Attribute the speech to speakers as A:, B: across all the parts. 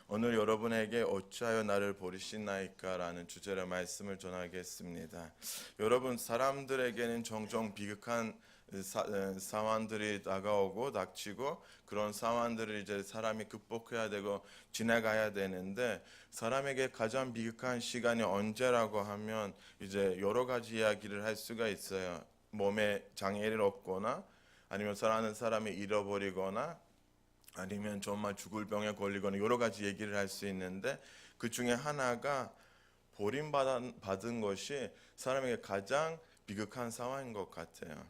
A: 오늘 여러분에게 어찌하여 나를 버리시나이까라는 주제로 말씀을 전하겠습니다. 여러분, 사람들에게는 종종 비극한 상황들이 다가오고 닥치고 그런 상황들을 이제 사람이 극복해야 되고 지나가야 되는데, 사람에게 가장 비극한 시간이 언제라고 하면 이제 여러 가지 이야기를 할 수가 있어요. 몸에 장애를 얻거나, 아니면 사랑하는 사람이 잃어버리거나, 아니면 정말 죽을 병에 걸리거나, 여러 가지 얘기를 할 수 있는데, 그 중에 하나가 버림받은 것이 사람에게 가장 비극한 상황인 것 같아요.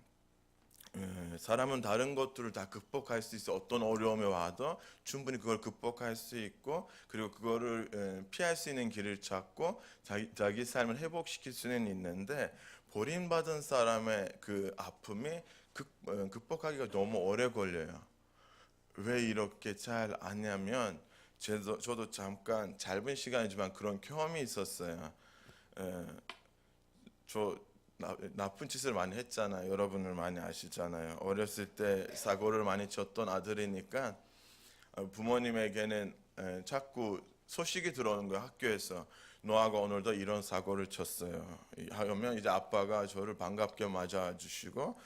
A: 사람은 다른 것들을 다 극복할 수 있어. 어떤 어려움이 와도 충분히 그걸 극복할 수 있고, 그리고 그거를 피할 수 있는 길을 찾고 자기 삶을 회복시킬 수는 있는데, 버림받은 사람의 그 아픔이 극복하기가 너무 오래 걸려요. 왜 이렇게 잘 아냐면, 저도 잠깐 짧은 시간이지만 그런 경험이 있었어요. 에, 저 나쁜 짓을 많이 했잖아요. 여러분을 많이 아시잖아요. 어렸을 때 사고를 많이 쳤던 아들이니까 부모님에게는 자꾸 소식이 들어오는 거예요. 학교에서 너하고 오늘도 이런 사고를 쳤어요. 하면 이제 아빠가 저를 반갑게 맞아주시고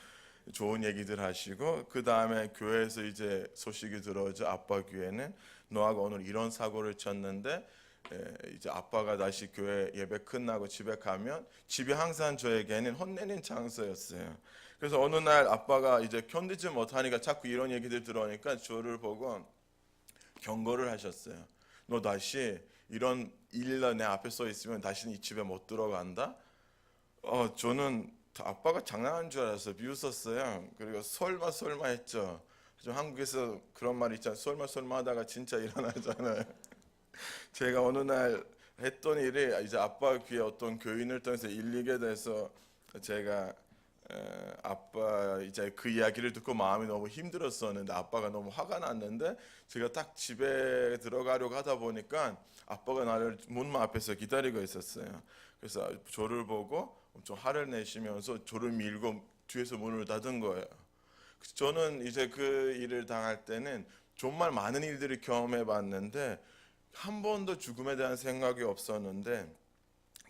A: 좋은 얘기들 하시고, 그 다음에 교회에서 이제 소식이 들어오죠. 아빠 귀에는 너하고 오늘 이런 사고를 쳤는데, 이제 아빠가 다시 교회 예배 끝나고 집에 가면 집이 항상 저에게는 혼내는 장소였어요. 그래서 어느 날 아빠가 이제 견디지 못하니까 자꾸 이런 얘기들 들어오니까 저를 보고 경고를 하셨어요. 너 다시 이런 일로 내 앞에 서 있으면 다시는 이 집에 못 들어간다. 저는 아빠가 장난한 줄 알았어요. 비웃었어요. 그리고 설마 했죠. 좀 한국에서 그런 말 있잖아요. 설마 하다가 진짜 일어나잖아요. 제가 어느 날 했던 일이, 이제 아빠 귀에 어떤 교인을 통해서 일리게 돼서, 제가 아빠 이제 그 이야기를 듣고 마음이 너무 힘들었었는데, 아빠가 너무 화가 났는데, 제가 딱 집에 들어가려고 하다 보니까 아빠가 나를 문 앞에서 기다리고 있었어요. 그래서 저를 보고 엄청 화를 내시면서 저를 밀고 뒤에서 문을 닫은 거예요. 저는 이제 그 일을 당할 때는 정말 많은 일들을 경험해 봤는데 한 번도 죽음에 대한 생각이 없었는데,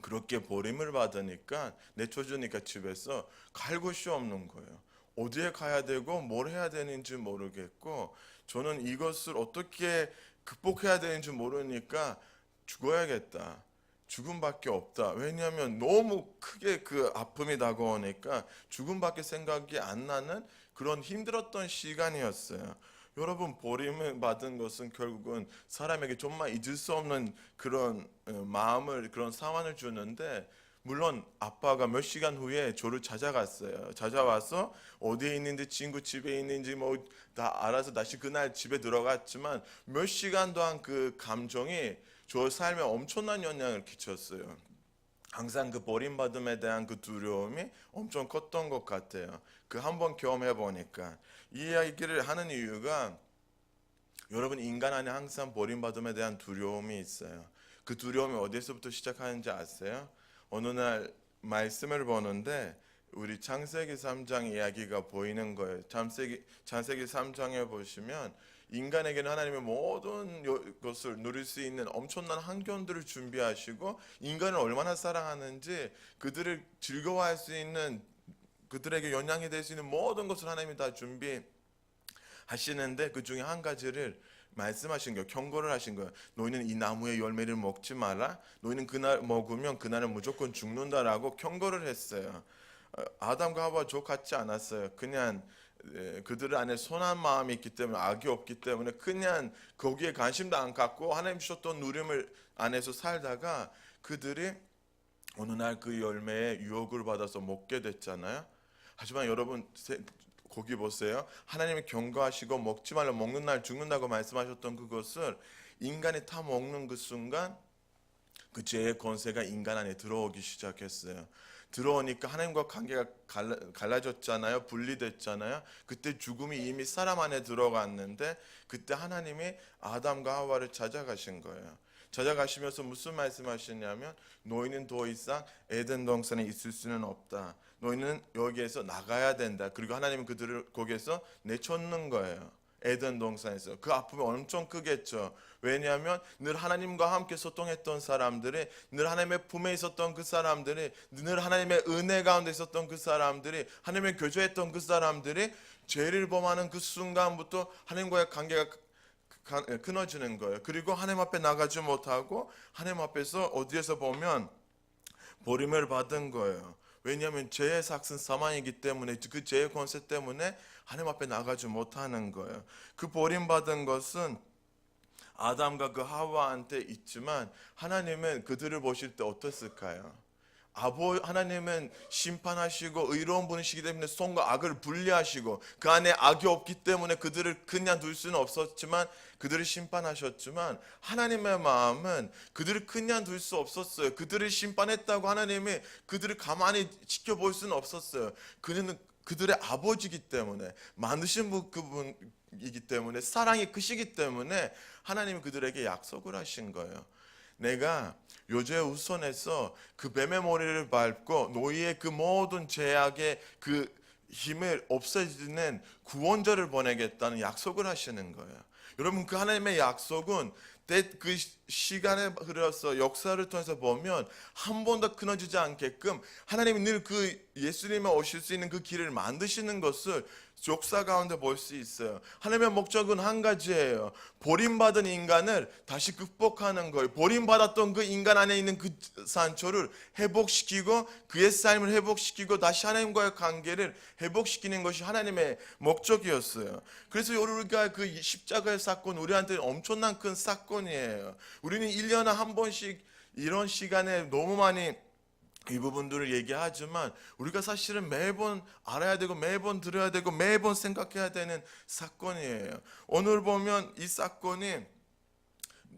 A: 그렇게 버림을 받으니까, 내쳐주니까 집에서 갈 곳이 없는 거예요. 어디에 가야 되고 뭘 해야 되는지 모르겠고, 저는 이것을 어떻게 극복해야 되는지 모르니까 죽어야겠다, 죽음밖에 없다. 왜냐하면 너무 크게 그 아픔이 다가오니까 죽음밖에 생각이 안 나는 그런 힘들었던 시간이었어요. 여러분, 버림을 받은 것은 결국은 사람에게 정말 잊을 수 없는 그런 마음을, 그런 상황을 주는데, 물론 아빠가 몇 시간 후에 저를 찾아갔어요. 찾아와서 어디에 있는지, 친구 집에 있는지 뭐 다 알아서 다시 그날 집에 들어갔지만, 몇 시간 동안 그 감정이 저 삶에 엄청난 영향을 끼쳤어요. 항상 그 버림받음에 대한 그 두려움이 엄청 컸던 것 같아요. 그 한번 경험해 보니까. 이 이야기를 하는 이유가, 여러분, 인간 안에 항상 버림받음에 대한 두려움이 있어요. 그 두려움이 어디서부터 시작하는지 아세요? 어느 날 말씀을 보는데 우리 창세기 3장 이야기가 보이는 거예요. 창세기 3장에 보시면, 인간에게는 하나님의 모든 것을 누릴 수 있는 엄청난 환경들을 준비하시고, 인간을 얼마나 사랑하는지, 그들을 즐거워할 수 있는, 그들에게 영향이 될 수 있는 모든 것을 하나님이 다 준비하시는데, 그 중에 한 가지를 말씀하신 거예요. 경고를 하신 거예요. 너희는 이 나무의 열매를 먹지 마라. 너희는 그날 먹으면 그날은 무조건 죽는다라고 경고를 했어요. 아담과 하와 저 같지 않았어요. 그냥 그들 안에 선한 마음이 있기 때문에, 악이 없기 때문에 그냥 거기에 관심도 안 갖고 하나님 주셨던 누림을 안에서 살다가, 그들이 어느 날 그 열매에 유혹을 받아서 먹게 됐잖아요. 하지만 여러분, 거기 보세요. 하나님이 경고하시고 먹지 말라, 먹는 날 죽는다고 말씀하셨던 그것을 인간이 다 먹는 그 순간, 그 죄의 권세가 인간 안에 들어오기 시작했어요. 들어오니까 하나님과 관계가 갈라졌잖아요. 분리됐잖아요. 그때 죽음이 이미 사람 안에 들어갔는데, 그때 하나님이 아담과 하와를 찾아가신 거예요. 찾아가시면서 무슨 말씀하시냐면, 너희는 더 이상 에덴 동산에 있을 수는 없다. 너희는 여기에서 나가야 된다. 그리고 하나님은 그들을 거기에서 내쫓는 거예요. 에덴 동산에서. 그 아픔이 엄청 크겠죠. 왜냐하면 늘 하나님과 함께 소통했던 사람들이, 늘 하나님의 품에 있었던 그 사람들이, 늘 하나님의 은혜 가운데 있었던 그 사람들이, 하나님의 교제했던 그 사람들이 죄를 범하는 그 순간부터 하나님과의 관계가 끊어지는 거예요. 그리고 하나님 앞에 나가지 못하고 하나님 앞에서 어디에서 보면 버림을 받은 거예요. 왜냐하면 죄의 삭슨 사망이기 때문에, 그 죄의 권세 때문에 하나님 앞에 나가지 못하는 거예요. 그 버림받은 것은 아담과 그 하와한테 있지만 하나님은 그들을 보실 때 어땠을까요? 하나님은 심판하시고 의로운 분이시기 때문에 선과 악을 분리하시고 그 안에 악이 없기 때문에 그들을 그냥 둘 수는 없었지만 그들을 심판하셨지만, 하나님의 마음은 그들을 그냥 둘 수 없었어요. 그들을 심판했다고 하나님이 그들을 가만히 지켜볼 수는 없었어요. 그는 그들의 아버지이기 때문에, 만드신 그분이기 때문에, 사랑이 크시기 때문에 하나님이 그들에게 약속을 하신 거예요. 내가 요새 우선에서 그 뱀의 머리를 밟고 너희의 그 모든 죄악의 그 힘을 없애주는 구원자를 보내겠다는 약속을 하시는 거예요. 여러분, 그 하나님의 약속은 그 시간에 흘러서 역사를 통해서 보면 한 번도 끊어지지 않게끔 하나님이 늘 그 예수님이 오실 수 있는 그 길을 만드시는 것을 역사 가운데 볼 수 있어요. 하나님의 목적은 한 가지예요. 버림받은 인간을 다시 극복하는 거예요. 버림받았던 그 인간 안에 있는 그 상처를 회복시키고 그의 삶을 회복시키고 다시 하나님과의 관계를 회복시키는 것이 하나님의 목적이었어요. 그래서 우리가 그 십자가의 사건, 우리한테 엄청난 큰 사건이에요. 우리는 1년에 한 번씩 이런 시간에 너무 많이 이 부분들을 얘기하지만 우리가 사실은 매번 알아야 되고 매번 들어야 되고 매번 생각해야 되는 사건이에요. 오늘 보면 이 사건이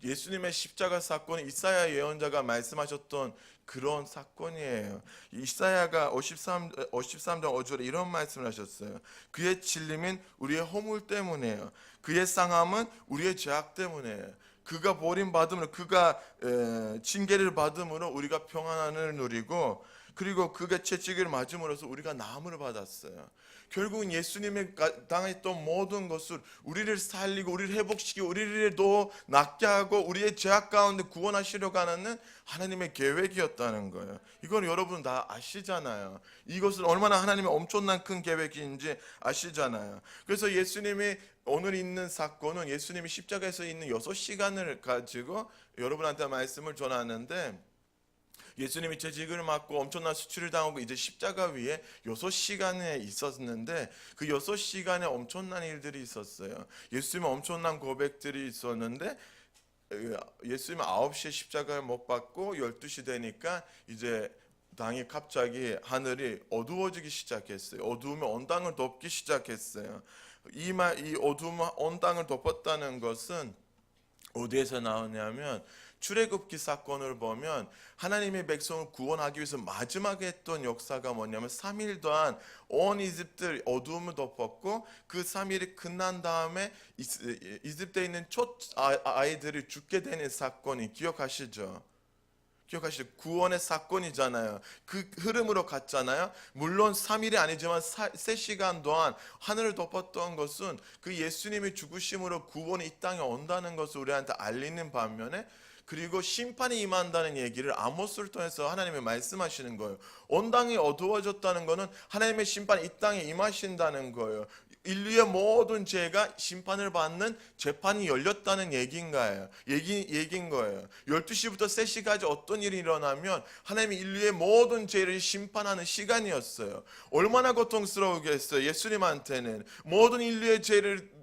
A: 예수님의 십자가 사건이 이사야 예언자가 말씀하셨던 그런 사건이에요. 이사야가 53장 5절에 이런 말씀을 하셨어요. 그의 찔림은 우리의 허물 때문이에요. 그의 상함은 우리의 죄악 때문이에요. 그가 버림받음으로, 그가 징계를 받음으로 우리가 평안을 누리고, 그리고 그가 채찍을 맞음으로써 우리가 나음을 받았어요. 결국은 예수님이 당했던 모든 것을 우리를 살리고 우리를 회복시키고 우리를 더 낫게 하고 우리의 죄악 가운데 구원하시려고 하는 하나님의 계획이었다는 거예요. 이건 여러분 다 아시잖아요. 이것은 얼마나 하나님의 엄청난 큰 계획인지 아시잖아요. 그래서 예수님이 오늘 있는 사건은 예수님이 십자가에서 있는 6시간을 가지고 여러분한테 말씀을 전하는데, 예수님이 채찍을 맞고 엄청난 수치를 당하고 이제 십자가 위에 6시간에 있었는데, 그 6시간에 엄청난 일들이 있었어요. 예수님은 엄청난 고백들이 있었는데, 예수님은 9시에 십자가를 못 받고 12시 되니까 이제 땅이 갑자기 하늘이 어두워지기 시작했어요. 어두움이 온 땅을 덮기 시작했어요. 이 어두움 온 땅을 덮었다는 것은 어디에서 나오냐면, 출애굽기 사건을 보면 하나님의 백성을 구원하기 위해서 마지막에 했던 역사가 뭐냐면 3일 동안 온 이집트를 어두움을 덮었고, 그 3일이 끝난 다음에 이집트에 있는 첫 아이들이 죽게 되는 사건이 기억하시죠? 구원의 사건이잖아요. 그 흐름으로 갔잖아요. 물론 3일이 아니지만 3시간 동안 하늘을 덮었던 것은 그 예수님이 죽으심으로 구원이 이 땅에 온다는 것을 우리한테 알리는 반면에, 그리고 심판이 임한다는 얘기를 아모스를 통해서 하나님이 말씀하시는 거예요. 온 땅이 어두워졌다는 것은 하나님의 심판이 이 땅에 임하신다는 거예요. 인류의 모든 죄가 심판을 받는 재판이 열렸다는 얘기인 거예요. 12시부터 3시까지 어떤 일이 일어나면 하나님이 인류의 모든 죄를 심판하는 시간이었어요. 얼마나 고통스러우겠어요. 예수님한테는 모든 인류의 죄를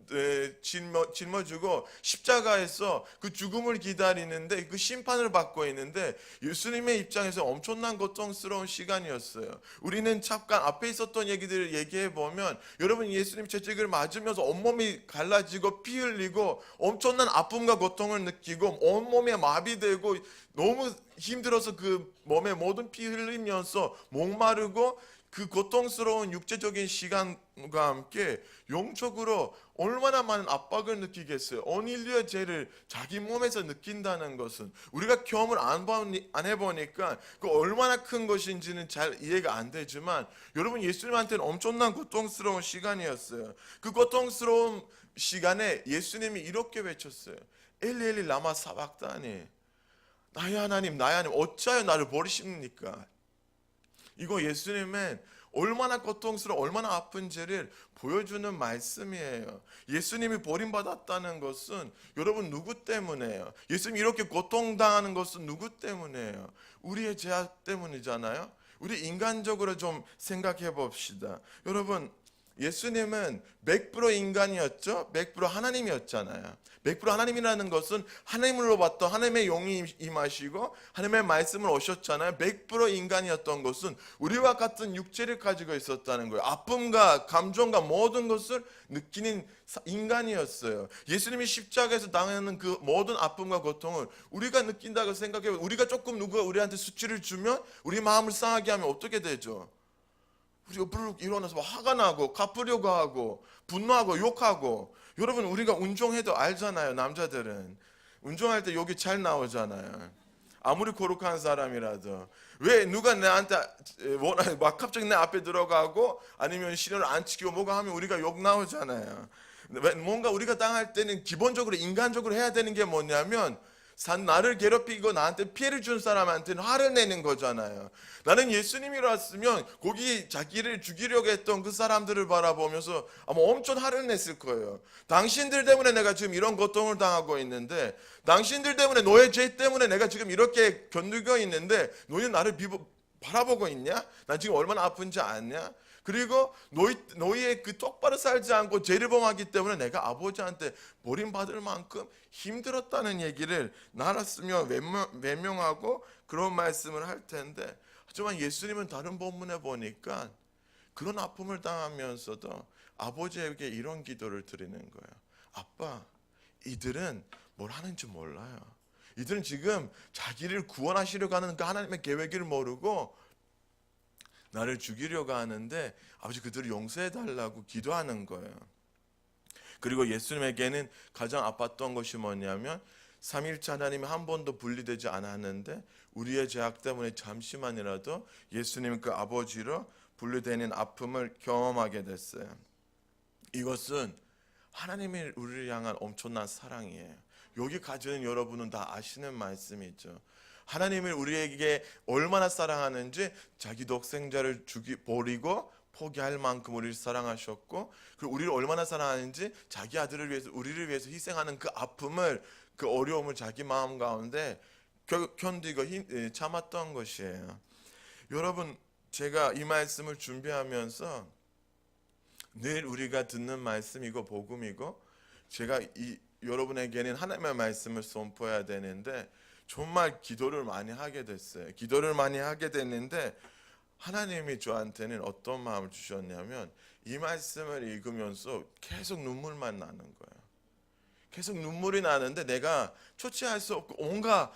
A: 짊어지고 십자가에서 그 죽음을 기다리는데, 그 심판을 받고 있는데, 예수님의 입장에서 엄청난 고통스러운 시간이었어요. 우리는 잠깐 앞에 있었던 얘기들을 얘기해 보면, 여러분 예수님 채찍을 맞으면서 온몸이 갈라지고 피 흘리고 엄청난 아픔과 고통을 느끼고 온몸에 마비되고 너무 힘들어서 그 몸에 모든 피 흘리면서 목마르고, 그 고통스러운 육체적인 시간과 함께 영적으로 얼마나 많은 압박을 느끼겠어요. 온 인류의 죄를 자기 몸에서 느낀다는 것은 우리가 경험을 안 해보니까 그 얼마나 큰 것인지는 잘 이해가 안 되지만, 여러분 예수님한테는 엄청난 고통스러운 시간이었어요. 그 고통스러운 시간에 예수님이 이렇게 외쳤어요. 엘리 엘리 라마 사박다니, 나의 하나님 나의 하나님 어찌하여 나를 버리십니까? 이거 예수님은 얼마나 고통스러워 얼마나 아픈지를 보여주는 말씀이에요. 예수님이 버림받았다는 것은 여러분 누구 때문에요? 예수님이 이렇게 고통당하는 것은 누구 때문에요? 우리의 죄악 때문이잖아요. 우리 인간적으로 좀 생각해 봅시다. 여러분, 예수님은 100% 인간이었죠. 100% 하나님이었잖아요. 100% 하나님이라는 것은 하나님으로 봤던 하나님의 영이 임하시고 하나님의 말씀을 오셨잖아요. 100% 인간이었던 것은 우리와 같은 육체를 가지고 있었다는 거예요. 아픔과 감정과 모든 것을 느끼는 인간이었어요. 예수님이 십자가에서 당하는 그 모든 아픔과 고통을 우리가 느낀다고 생각해요. 우리가 조금 누가 우리한테 수치를 주면 우리 마음을 상하게 하면 어떻게 되죠? 우리가 부르륵 일어나서 막 화가 나고 갚으려고 하고 분노하고 욕하고. 여러분, 우리가 운종해도 알잖아요. 남자들은 운종할 때 욕이 잘 나오잖아요. 아무리 거룩한 사람이라도. 왜 누가 나한테 막 갑자기 내 앞에 들어가고 아니면 신호를 안 지키고 뭐가 하면 우리가 욕 나오잖아요. 뭔가 우리가 당할 때는 기본적으로 인간적으로 해야 되는 게 뭐냐면 나를 괴롭히고 나한테 피해를 준 사람한테는 화를 내는 거잖아요. 나는 예수님이었으면 거기 자기를 죽이려고 했던 그 사람들을 바라보면서 아마 엄청 화를 냈을 거예요. 당신들 때문에 내가 지금 이런 고통을 당하고 있는데, 당신들 때문에 너의 죄 때문에 내가 지금 이렇게 견디고 있는데 너희는 나를 바라보고 있냐? 나 지금 얼마나 아픈지 아냐? 그리고 너희의 그 똑바로 살지 않고 죄를 범하기 때문에 내가 아버지한테 버림받을 만큼 힘들었다는 얘기를 나눴으며 외명하고 그런 말씀을 할 텐데, 하지만 예수님은 다른 본문에 보니까 그런 아픔을 당하면서도 아버지에게 이런 기도를 드리는 거예요. 아빠, 이들은 뭘 하는지 몰라요. 이들은 지금 자기를 구원하시려고 하는 그 하나님의 계획을 모르고 나를 죽이려고 하는데 아버지 그들을 용서해 달라고 기도하는 거예요. 그리고 예수님에게는 가장 아팠던 것이 뭐냐면 삼위일체 하나님이 한 번도 분리되지 않았는데 우리의 죄악 때문에 잠시만이라도 예수님 그 아버지로 분리되는 아픔을 경험하게 됐어요. 이것은 하나님이 우리를 향한 엄청난 사랑이에요. 여기 가지는 여러분은 다 아시는 말씀이죠. 하나님을 우리에게 얼마나 사랑하는지 자기 독생자를 버리고 포기할 만큼 우리를 사랑하셨고, 그리고 우리를 얼마나 사랑하는지 자기 아들을 위해서 우리를 위해서 희생하는 그 아픔을, 그 어려움을 자기 마음 가운데 견디고 참았던 것이에요. 여러분, 제가 이 말씀을 준비하면서 늘 우리가 듣는 말씀이고 복음이고 제가 여러분에게는 하나님의 말씀을 선포해야 되는데 정말 기도를 많이 하게 됐어요. 기도를 많이 하게 됐는데 하나님이 저한테는 어떤 마음을 주셨냐면 이 말씀을 읽으면서 계속 눈물만 나는 거예요. 계속 눈물이 나는데 내가 초치할 수 없고 온갖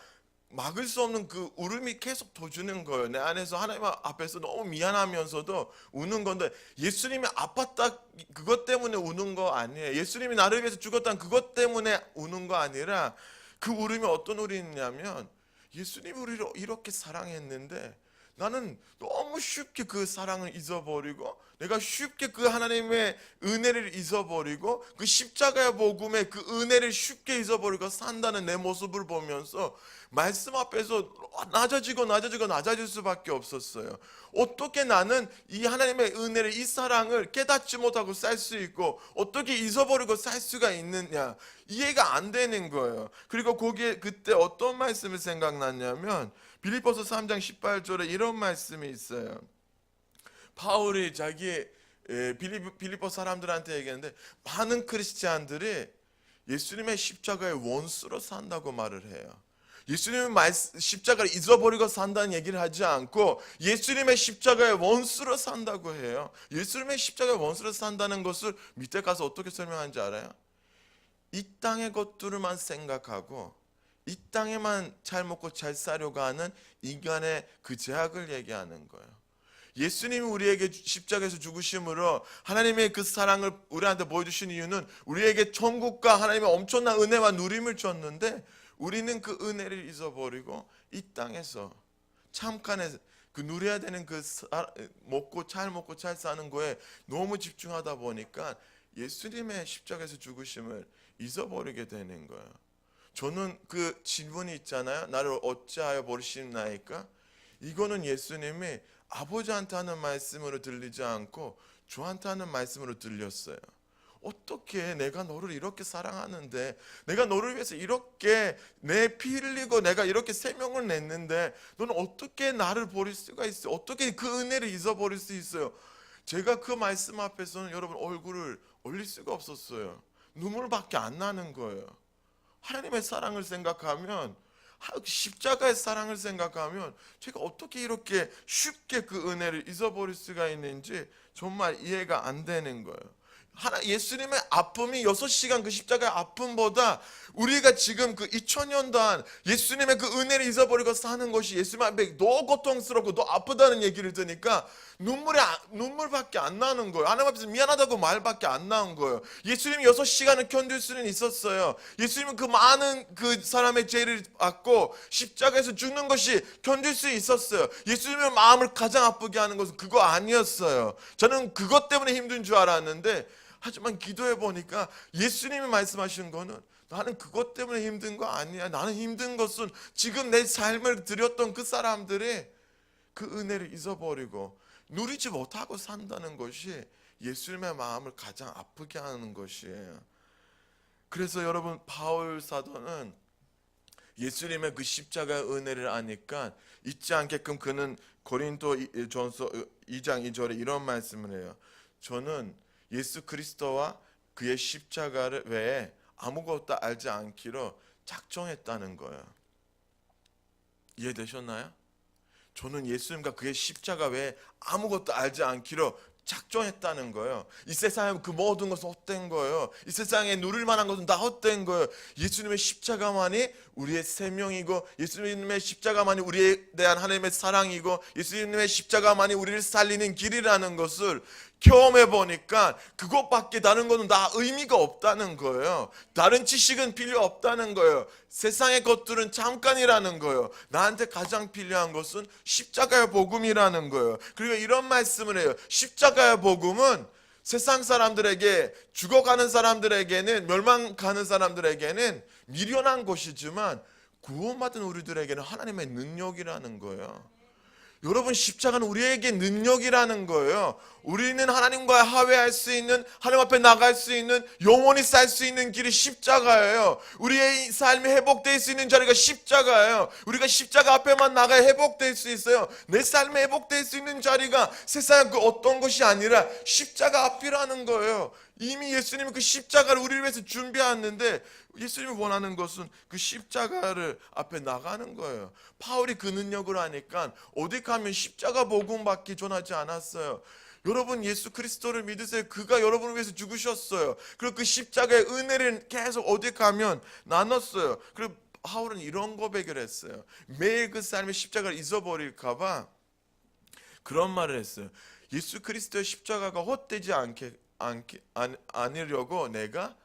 A: 막을 수 없는 그 울음이 계속 더 주는 거예요. 내 안에서 하나님 앞에서 너무 미안하면서도 우는 건데, 예수님이 아팠다 그것 때문에 우는 거 아니에요. 예수님이 나를 위해서 죽었다는 그것 때문에 우는 거 아니라 그 울음이 어떤 울음이냐면 예수님이 우리를 이렇게 사랑했는데 나는 너무 쉽게 그 사랑을 잊어버리고 내가 쉽게 그 하나님의 은혜를 잊어버리고 그 십자가의 복음의 그 은혜를 쉽게 잊어버리고 산다는 내 모습을 보면서 말씀 앞에서 낮아질 수밖에 없었어요. 어떻게 나는 이 하나님의 은혜를, 이 사랑을 깨닫지 못하고 살 수 있고 어떻게 잊어버리고 살 수가 있느냐, 이해가 안 되는 거예요. 그리고 거기에 그때 어떤 말씀이 생각났냐면 빌립보서 3장 18절에 이런 말씀이 있어요. 바울이 자기 빌립보 사람들한테 얘기했는데 많은 크리스찬들이 예수님의 십자가의 원수로 산다고 말을 해요. 예수님의 십자가를 잊어버리고 산다는 얘기를 하지 않고 예수님의 십자가의 원수로 산다고 해요. 예수님의 십자가의 원수로 산다는 것을 밑에 가서 어떻게 설명하는지 알아요? 이 땅의 것들만 생각하고 이 땅에만 잘 먹고 잘 사려고 하는 인간의 그 죄악을 얘기하는 거예요. 예수님이 우리에게 십자가에서 죽으심으로 하나님의 그 사랑을 우리한테 보여주신 이유는 우리에게 천국과 하나님의 엄청난 은혜와 누림을 줬는데 우리는 그 은혜를 잊어버리고 이 땅에서 잠깐에 그 누려야 되는 그 먹고 잘 사는 거에 너무 집중하다 보니까 예수님의 십자가에서 죽으심을 잊어버리게 되는 거예요. 저는 그 질문이 있잖아요. 나를 어찌하여 버리시나이까? 이거는 예수님이 아버지한테 하는 말씀으로 들리지 않고 저한테 하는 말씀으로 들렸어요. 어떻게 내가 너를 이렇게 사랑하는데, 내가 너를 위해서 이렇게 내 피 흘리고 내가 이렇게 생명을 냈는데 너는 어떻게 나를 버릴 수가 있어요? 어떻게 그 은혜를 잊어버릴 수 있어요? 제가 그 말씀 앞에서는 여러분 얼굴을 올릴 수가 없었어요. 눈물밖에 안 나는 거예요. 하나님의 사랑을 생각하면, 십자가의 사랑을 생각하면 제가 어떻게 이렇게 쉽게 그 은혜를 잊어버릴 수가 있는지 정말 이해가 안 되는 거예요. 예수님의 아픔이 6시간 그 십자가의 아픔보다 우리가 지금 그 2000년 동안 예수님의 그 은혜를 잊어버리고 사는 것이 예수님 앞에 더 고통스럽고 더 아프다는 얘기를 들으니까 눈물밖에 안 나는 거예요. 하나님 앞에서 미안하다고 말밖에 안 나온 거예요. 예수님이 6시간을 견딜 수는 있었어요. 예수님은 그 많은 그 사람의 죄를 받고 십자가에서 죽는 것이 견딜 수 있었어요. 예수님의 마음을 가장 아프게 하는 것은 그거 아니었어요. 저는 그것 때문에 힘든 줄 알았는데, 하지만 기도해 보니까 예수님이 말씀하신 거는 나는 그것 때문에 힘든 거 아니야. 나는 힘든 것은 지금 내 삶을 드렸던 그 사람들이 그 은혜를 잊어버리고 누리지 못하고 산다는 것이 예수님의 마음을 가장 아프게 하는 것이에요. 그래서 여러분, 바울 사도는 예수님의 그 십자가의 은혜를 아니까 잊지 않게끔 그는 고린도전서 2장 2절에 이런 말씀을 해요. 저는 예수 그리스도와 그의 십자가를 외에 아무것도 알지 않기로 작정했다는 거예요. 이해되셨나요? 저는 예수님과 그의 십자가 외에 아무것도 알지 않기로 작정했다는 거예요. 이 세상에 그 모든 것은 헛된 거예요. 이 세상에 누릴 만한 것은 다 헛된 거예요. 예수님의 십자가만이 우리의 생명이고, 예수님의 십자가만이 우리에 대한 하나님의 사랑이고, 예수님의 십자가만이 우리를 살리는 길이라는 것을 경험해 보니까 그것밖에 다른 것은 다 의미가 없다는 거예요. 다른 지식은 필요 없다는 거예요. 세상의 것들은 잠깐이라는 거예요. 나한테 가장 필요한 것은 십자가의 복음이라는 거예요. 그리고 이런 말씀을 해요. 십자가의 복음은 세상 사람들에게, 죽어가는 사람들에게는, 멸망가는 사람들에게는 미련한 것이지만 구원받은 우리들에게는 하나님의 능력이라는 거예요. 여러분, 십자가는 우리에게 능력이라는 거예요. 우리는 하나님과 화해할 수 있는, 하나님 앞에 나갈 수 있는, 영원히 살 수 있는 길이 십자가예요. 우리의 삶이 회복될 수 있는 자리가 십자가예요. 우리가 십자가 앞에만 나가야 회복될 수 있어요. 내 삶이 회복될 수 있는 자리가 세상 그 어떤 것이 아니라 십자가 앞이라는 거예요. 이미 예수님은 그 십자가를 우리를 위해서 준비했는데, 예수님이 원하는 것은 그 십자가를 앞에 나가는 거예요. 바울이 그 능력을 하니까 어디 가면 십자가 복음밖에 전하지 않았어요. 여러분, 예수 그리스도를 믿으세요. 그가 여러분을 위해서 죽으셨어요. 그리고 그 십자가의 은혜를 계속 어디 가면 나눴어요. 그리고 바울은 이런 고백을 했어요. 매일 그 삶의 십자가를 잊어버릴까 봐 그런 말을 했어요. 예수 그리스도의 십자가가 헛되지 않으려고 내가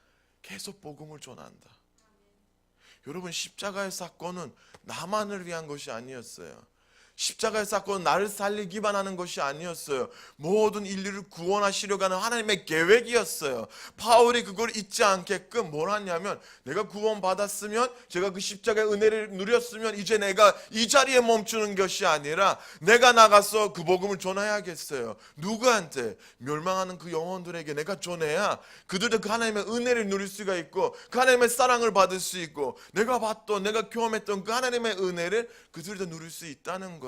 A: 계속 복음을 전한다. 여러분, 십자가의 사건은 나만을 위한 것이 아니었어요. 십자가의 사건은 나를 살리기만 하는 것이 아니었어요. 모든 인류를 구원하시려고 하는 하나님의 계획이었어요. 바울이 그걸 잊지 않게끔 뭘 하냐면, 내가 구원받았으면, 제가 그 십자가의 은혜를 누렸으면 이제 내가 이 자리에 멈추는 것이 아니라 내가 나가서 그 복음을 전해야겠어요. 누구한테? 멸망하는 그 영혼들에게 내가 전해야 그들도 그 하나님의 은혜를 누릴 수가 있고, 그 하나님의 사랑을 받을 수 있고, 내가 봤던, 내가 경험했던 그 하나님의 은혜를 그들도 누릴 수 있다는 거예요.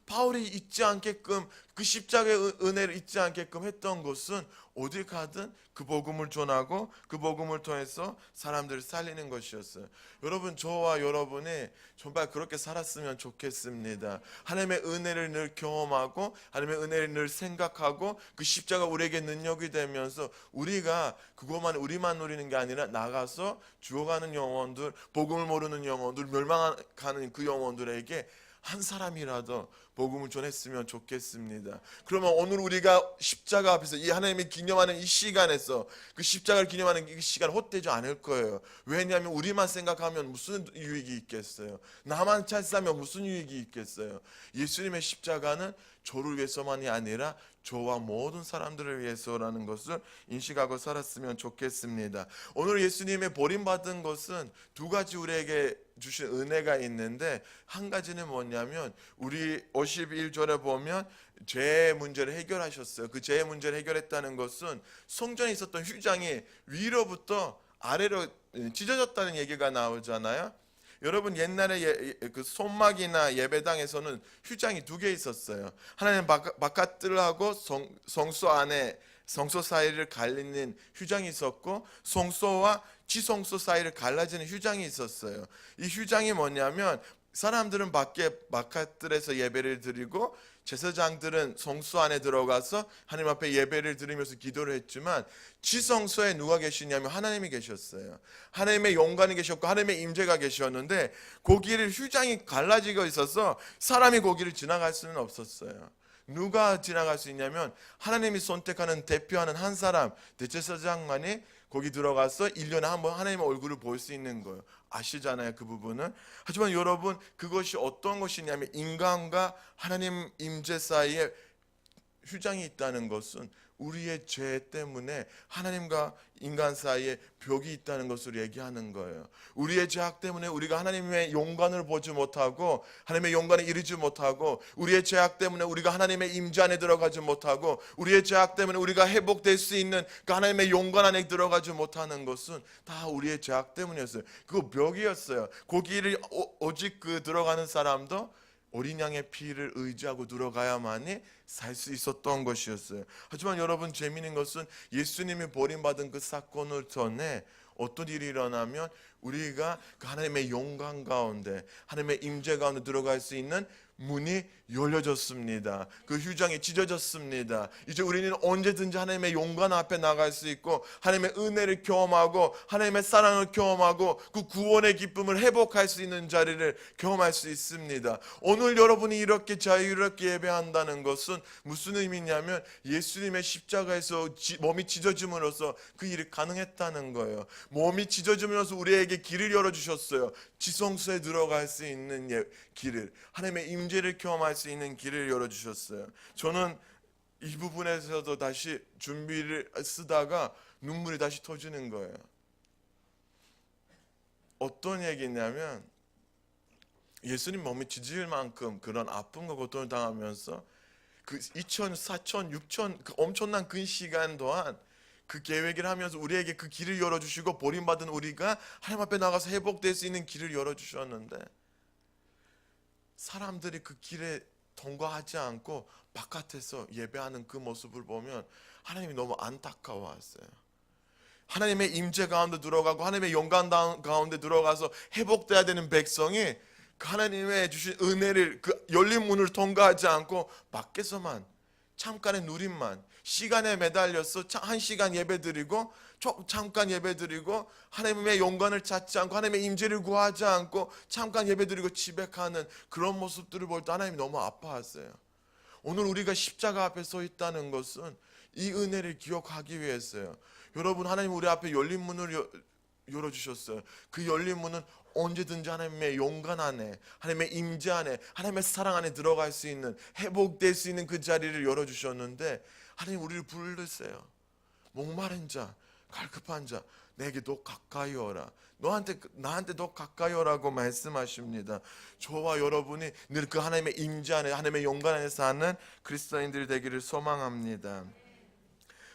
A: 바울이 잊지 않게끔, 그 십자가의 은혜를 잊지 않게끔 했던 것은 어디 가든 그 복음을 전하고 그 복음을 통해서 사람들을 살리는 것이었어요. 여러분, 저와 여러분이 정말 그렇게 살았으면 좋겠습니다. 하나님의 은혜를 늘 경험하고 하나님의 은혜를 늘 생각하고 그 십자가 우리에게 능력이 되면서 우리가 그것만 우리만 누리는 게 아니라 나가서 죽어가는 영혼들, 복음을 모르는 영혼들, 멸망하는 그 영혼들에게 한 사람이라도 복음을 전했으면 좋겠습니다. 그러면 오늘 우리가 십자가 앞에서 이 하나님이 기념하는 이 시간에서 그 십자가를 기념하는 이 시간 헛되지 않을 거예요. 왜냐하면 우리만 생각하면 무슨 유익이 있겠어요? 나만 잘 사면 무슨 유익이 있겠어요? 예수님의 십자가는 저를 위해서만이 아니라 저와 모든 사람들을 위해서라는 것을 인식하고 살았으면 좋겠습니다. 오늘 예수님의 버림받은 것은 두 가지 우리에게 주신 은혜가 있는데, 한 가지는 뭐냐면 우리 51절에 보면 죄의 문제를 해결하셨어요. 그 죄의 문제를 해결했다는 것은 성전에 있었던 휘장이 위로부터 아래로 찢어졌다는 얘기가 나오잖아요. 여러분, 옛날에 그 손막이나 예배당에서는 휘장이 두 개 있었어요. 하나는 바깥들하고 성소 안에, 성소 사이를 갈리는 휘장이 있었고, 성소와 지성소 사이를 갈라지는 휘장이 있었어요. 이 휘장이 뭐냐면 사람들은 바깥들에서 예배를 드리고 제사장들은 성소 안에 들어가서 하나님 앞에 예배를 드리면서 기도를 했지만, 지성소에 누가 계시냐면 하나님이 계셨어요. 하나님의 영광이 계셨고 하나님의 임재가 계셨는데, 거기를 휘장이 갈라지고 있어서 사람이 거기를 지나갈 수는 없었어요. 누가 지나갈 수 있냐면 하나님이 선택하는, 대표하는 한 사람, 대제사장만이 거기 들어가서 1년에 한 번 하나님의 얼굴을 볼 수 있는 거예요. 아시잖아요, 그 부분은. 하지만 여러분, 그것이 어떤 것이냐면 인간과 하나님 임재 사이에 휘장이 있다는 것은 우리의 죄 때문에 하나님과 인간 사이에 벽이 있다는 것을 얘기하는 거예요. 우리의 죄악 때문에 우리가 하나님의 영광을 보지 못하고 하나님의 영광에 이르지 못하고, 우리의 죄악 때문에 우리가 하나님의 임재 안에 들어가지 못하고, 우리의 죄악 때문에 우리가 회복될 수 있는 그 하나님의 영광 안에 들어가지 못하는 것은 다 우리의 죄악 때문이었어요. 그거 벽이었어요. 거기를 오직 그 들어가는 사람도 어린 양의 피를 의지하고 들어가야만이 살 수 있었던 것이었어요. 하지만 여러분, 재미있는 것은 예수님이 버림받은 그 사건을 전에 어떤 일이 일어나면 우리가 그 하나님의 영광 가운데, 하나님의 임재 가운데 들어갈 수 있는 문이 열려졌습니다. 그 휘장이 찢어졌습니다. 이제 우리는 언제든지 하나님의 영광 앞에 나갈 수 있고, 하나님의 은혜를 경험하고 하나님의 사랑을 경험하고 그 구원의 기쁨을 회복할 수 있는 자리를 경험할 수 있습니다. 오늘 여러분이 이렇게 자유롭게 예배한다는 것은 무슨 의미냐면 예수님의 십자가에서 몸이 찢어짐으로써 그 일이 가능했다는 거예요. 몸이 찢어짐으로써 우리에게 길을 열어주셨어요. 지성소에 들어갈 수 있는 길을, 하나님의 임재를 경험할 수 있는 길을 열어주셨어요. 저는 이 부분에서도 다시 준비를 쓰다가 눈물이 다시 터지는 거예요. 어떤 얘기냐면 예수님 몸이 찢어질 만큼 그런 아픔과 고통을 당하면서 그 2000, 4000, 6000 그 엄청난 그 시간 동안 그 계획을 하면서 우리에게 그 길을 열어주시고, 버림받은 우리가 하나님 앞에 나가서 회복될 수 있는 길을 열어주셨는데, 사람들이 그 길에 통과하지 않고 바깥에서 예배하는 그 모습을 보면 하나님이 너무 안타까워하세요. 하나님의 임재 가운데 들어가고 하나님의 영광 가운데 들어가서 회복돼야 되는 백성이 그 하나님의 주신 은혜를, 그 열린 문을 통과하지 않고 밖에서만 잠깐의 누림만, 시간에 매달려서 한 시간 예배드리고 잠깐 예배드리고 하나님의 영광을 찾지 않고 하나님의 임재를 구하지 않고 잠깐 예배드리고 집에 가는 그런 모습들을 볼 때 하나님이 너무 아파하세요. 오늘 우리가 십자가 앞에 서 있다는 것은 이 은혜를 기억하기 위해서요. 여러분, 하나님 우리 앞에 열린 문을 열어주셨어요. 그 열린 문은 언제든지 하나님의 영광 안에, 하나님의 임재 안에, 하나님의 사랑 안에 들어갈 수 있는, 회복될 수 있는 그 자리를 열어주셨는데, 하나님 우리를 부르세요. 목마른 자, 갈급한 자, 내게 더 가까이 오라. 나한테 더 가까이 오라고 말씀하십니다. 저와 여러분이 늘 그 하나님의 임재 안에, 하나님의 영광 안에 사는 그리스도인들이 되기를 소망합니다.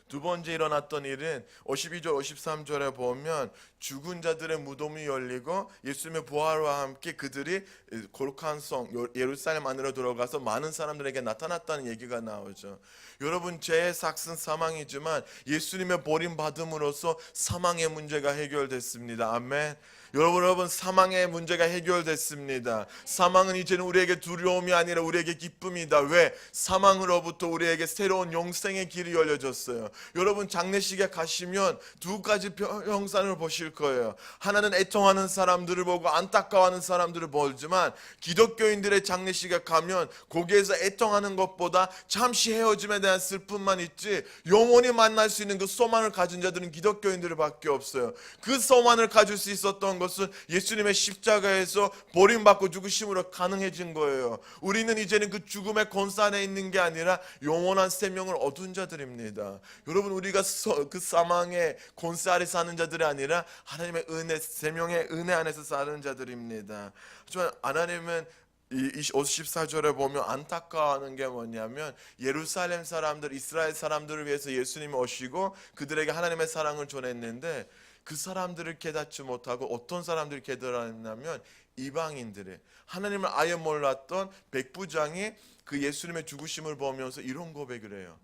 A: 두 번째 일어났던 일은 52절 53절에 보면 죽은 자들의 무덤이 열리고 예수님의 부활과 함께 그들이 거룩한 성 예루살렘 안으로 들어가서 많은 사람들에게 나타났다는 얘기가 나오죠. 여러분, 죄의 삭은 사망이지만 예수님의 버림받음으로써 사망의 문제가 해결됐습니다. 아멘. 여러분, 사망의 문제가 해결됐습니다. 사망은 이제는 우리에게 두려움이 아니라 우리에게 기쁨이다. 왜? 사망으로부터 우리에게 새로운 영생의 길이 열려졌어요. 여러분 장례식에 가시면 두 가지 형상을 보실 거예요. 하나는 애통하는 사람들을 보고 안타까워하는 사람들을 보지만, 기독교인들의 장례식에 가면 거기에서 애통하는 것보다 잠시 헤어짐에 대한 슬픔만 있지, 영원히 만날 수 있는 그 소망을 가진 자들은 기독교인들밖에 없어요. 그 소망을 가질 수 있었던 것은 예수님의 십자가에서 버림받고 죽으심으로 가능해진 거예요. 우리는 이제는 그 죽음의 권세 안에 있는 게 아니라 영원한 생명을 얻은 자들입니다. 여러분, 우리가 그 사망의 권세 아래 사는 자들이 아니라 하나님의 은혜, 생명의 은혜 안에서 사는 자들입니다. 하지만 하나님은 이 54절에 보면 안타까워하는 게 뭐냐면, 예루살렘 사람들, 이스라엘 사람들을 위해서 예수님이 오시고 그들에게 하나님의 사랑을 전했는데, 그 사람들을 깨닫지 못하고 어떤 사람들이 깨달았냐면 이방인들이, 하나님을 아예 몰랐던 백부장이 그 예수님의 죽으심을 보면서 이런 고백을 해요.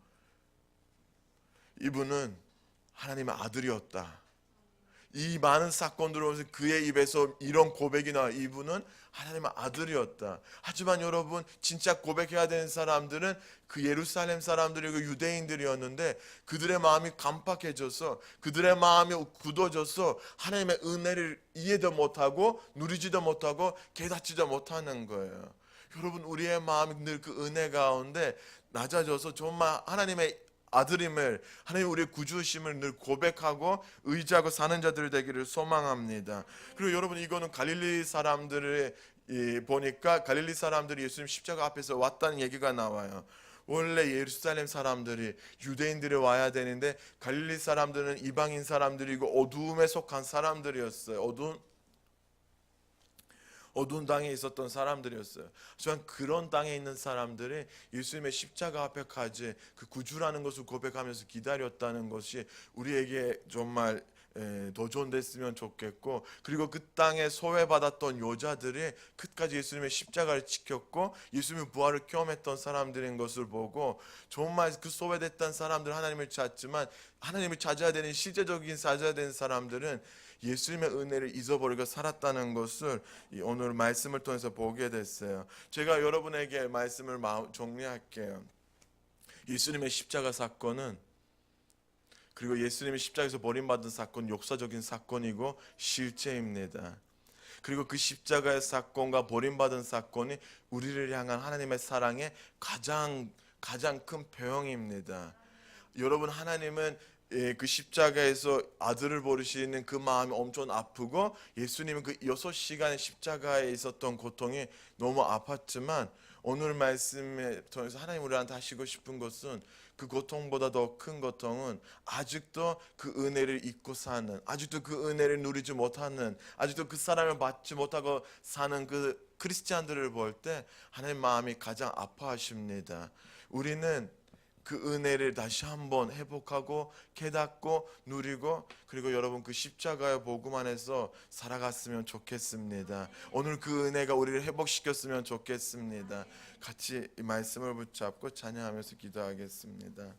A: 이분은 하나님의 아들이었다. 이 많은 사건들을 보면서 그의 입에서 이런 고백이 나와. 이분은 하나님의 아들이었다. 하지만 여러분, 진짜 고백해야 되는 사람들은 그 예루살렘 사람들이고 유대인들이었는데, 그들의 마음이 간팍해져서, 그들의 마음이 굳어져서 하나님의 은혜를 이해도 못하고 누리지도 못하고 깨닫지도 못하는 거예요. 여러분, 우리의 마음이 늘 그 은혜 가운데 낮아져서 정말 하나님의 아들임을, 하나님 우리의 구주심을 늘 고백하고 의지하고 사는 자들 되기를 소망합니다. 그리고 여러분, 이거는 갈릴리 사람들을 보니까 갈릴리 사람들이 예수님 십자가 앞에서 왔다는 얘기가 나와요. 원래 예루살렘 사람들이, 유대인들이 와야 되는데 갈릴리 사람들은 이방인 사람들이고 어두움에 속한 사람들이었어요. 어두운 땅에 있었던 사람들이었어요. 하지만 그런 땅에 있는 사람들이 예수님의 십자가 앞에까지 그 구주라는 것을 고백하면서 기다렸다는 것이 우리에게 정말 도전됐으면 좋겠고, 그리고 그 땅에 소외받았던 여자들이 끝까지 예수님의 십자가를 지켰고 예수님의 부활을 경험했던 사람들인 것을 보고, 정말 그 소외됐던 사람들, 하나님을 찾지만 하나님을 찾아야 되는, 실제적인 찾아야 되는 사람들은 예수님의 은혜를 잊어버리고 살았다는 것을 오늘 말씀을 통해서 보게 됐어요. 제가 여러분에게 말씀을 정리할게요. 예수님의 십자가 사건은, 그리고 예수님이 십자가에서 버림받은 사건, 역사적인 사건이고 실제입니다. 그리고 그 십자가의 사건과 버림받은 사건이 우리를 향한 하나님의 사랑의 가장 큰 표형입니다. 여러분, 하나님은 그 십자가에서 아들을 버리시는 그 마음이 엄청 아프고, 예수님은 그 6시간의 십자가에 있었던 고통이 너무 아팠지만, 오늘 말씀에 통해서 하나님 우리한테 하시고 싶은 것은, 그 고통보다 더 큰 고통은 아직도 그 은혜를 잊고 사는, 아직도 그 은혜를 누리지 못하는, 아직도 그 사랑을 받지 못하고 사는 그 크리스찬들을 볼 때 하나님 마음이 가장 아파하십니다. 우리는 그 은혜를 다시 한번 회복하고 깨닫고 누리고, 그리고 여러분 그 십자가의 복음 안에서 살아갔으면 좋겠습니다. 오늘 그 은혜가 우리를 회복시켰으면 좋겠습니다. 같이 이 말씀을 붙잡고 찬양하면서 기도하겠습니다.